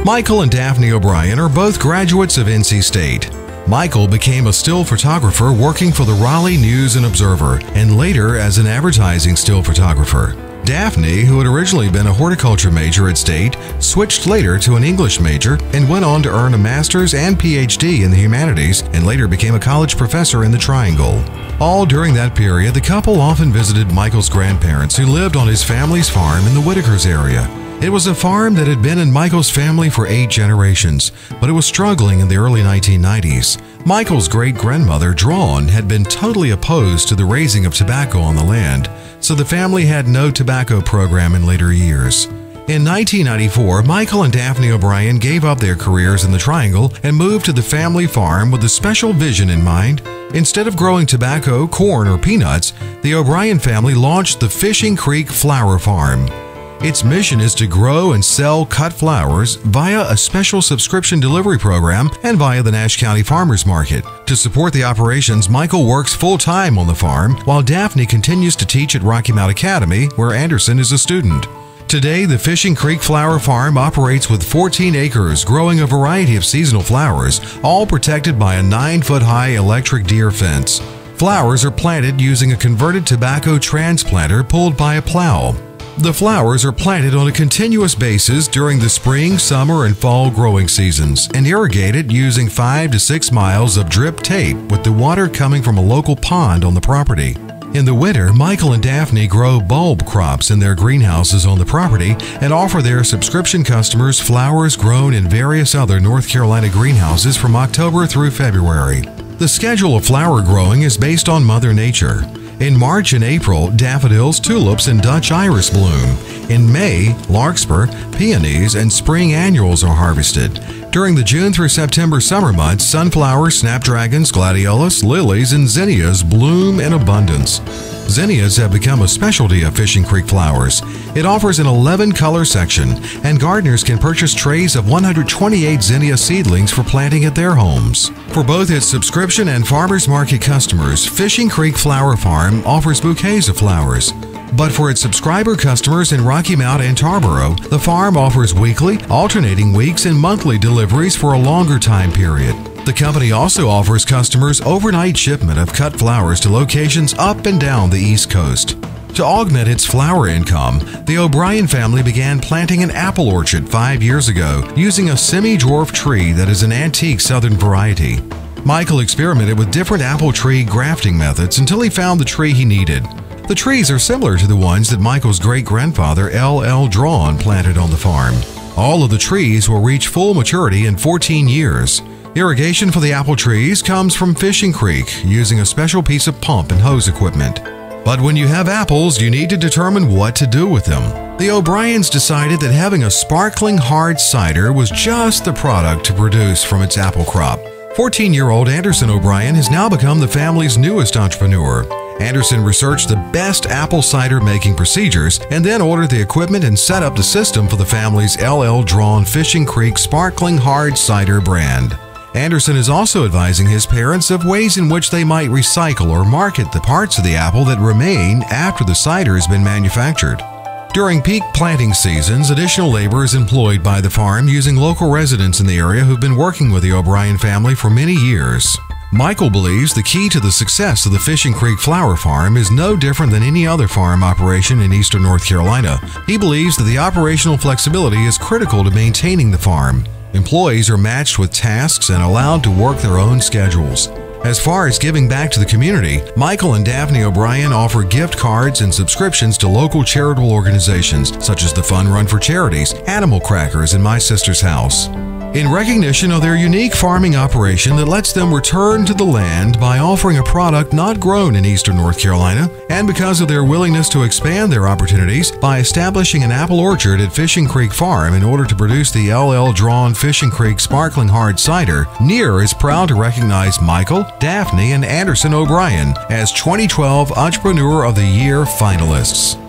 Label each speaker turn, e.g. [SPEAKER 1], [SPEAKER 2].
[SPEAKER 1] Michael and Daphne O'Brien are both graduates of NC State. Michael became a still photographer working for the Raleigh News and Observer, and later as an advertising still photographer. Daphne, who had originally been a horticulture major at State, switched later to an English major and went on to earn a master's and PhD in the humanities, and later became a college professor in the Triangle. All during that period, the couple often visited Michael's grandparents, who lived on his family's farm in the Whitakers area. It was a farm that had been in Michael's family for 8 generations, but it was struggling in the early 1990s. Michael's great-grandmother, Dawn, had been totally opposed to the raising of tobacco on the land, so the family had no tobacco program in later years. In 1994, Michael and Daphne O'Brien gave up their careers in the Triangle and moved to the family farm with a special vision in mind. Instead of growing tobacco, corn, or peanuts, the O'Brien family launched the Fishing Creek Flower Farm. Its mission is to grow and sell cut flowers via a special subscription delivery program and via the Nash County Farmers Market. To support the operations, Michael works full-time on the farm, while Daphne continues to teach at Rocky Mount Academy, where Anderson is a student. Today, the Fishing Creek Flower Farm operates with 14 acres, growing a variety of seasonal flowers, all protected by a 9-foot-high electric deer fence. Flowers are planted using a converted tobacco transplanter pulled by a plow. The flowers are planted on a continuous basis during the spring, summer, and fall growing seasons and irrigated using 5 to 6 miles of drip tape with the water coming from a local pond on the property. In the winter, Michael and Daphne grow bulb crops in their greenhouses on the property and offer their subscription customers flowers grown in various other North Carolina greenhouses from October through February. The schedule of flower growing is based on Mother Nature. In March and April, daffodils, tulips, and Dutch iris bloom. In May, larkspur, peonies, and spring annuals are harvested. During the June through September summer months, sunflowers, snapdragons, gladiolus, lilies, and zinnias bloom in abundance. Zinnias have become a specialty of Fishing Creek Flowers. It offers an 11-color section, and gardeners can purchase trays of 128 zinnia seedlings for planting at their homes. For both its subscription and farmers market customers, Fishing Creek Flower Farm offers bouquets of flowers. But for its subscriber customers in Rocky Mount and Tarboro, the farm offers weekly, alternating weeks, and monthly deliveries for a longer time period. The company also offers customers overnight shipment of cut flowers to locations up and down the East Coast. To augment its flower income, the O'Brien family began planting an apple orchard 5 years ago using a semi-dwarf tree that is an antique southern variety. Michael experimented with different apple tree grafting methods until he found the tree he needed. The trees are similar to the ones that Michael's great-grandfather L.L. Dunn planted on the farm. All of the trees will reach full maturity in 14 years. Irrigation for the apple trees comes from Fishing Creek using a special piece of pump and hose equipment. But when you have apples, you need to determine what to do with them. The O'Briens decided that having a sparkling hard cider was just the product to produce from its apple crop. 14-year-old Anderson O'Brien has now become the family's newest entrepreneur. Anderson researched the best apple cider making procedures and then ordered the equipment and set up the system for the family's L.L. Dunn Fishing Creek Sparkling Hard Cider brand. Anderson is also advising his parents of ways in which they might recycle or market the parts of the apple that remain after the cider has been manufactured. During peak planting seasons, additional labor is employed by the farm using local residents in the area who've been working with the O'Brien family for many years. Michael believes the key to the success of the Fishing Creek Flower Farm is no different than any other farm operation in eastern North Carolina. He believes that the operational flexibility is critical to maintaining the farm. Employees are matched with tasks and allowed to work their own schedules. As far as giving back to the community, Michael and Daphne O'Brien offer gift cards and subscriptions to local charitable organizations such as the Fun Run for Charities, Animal Crackers, and My Sister's House. In recognition of their unique farming operation that lets them return to the land by offering a product not grown in eastern North Carolina, and because of their willingness to expand their opportunities by establishing an apple orchard at Fishing Creek Farm in order to produce the L.L. Dunn Fishing Creek Sparkling Hard Cider, NEER is proud to recognize Michael, Daphne, and Anderson O'Brien as 2012 Entrepreneur of the Year finalists.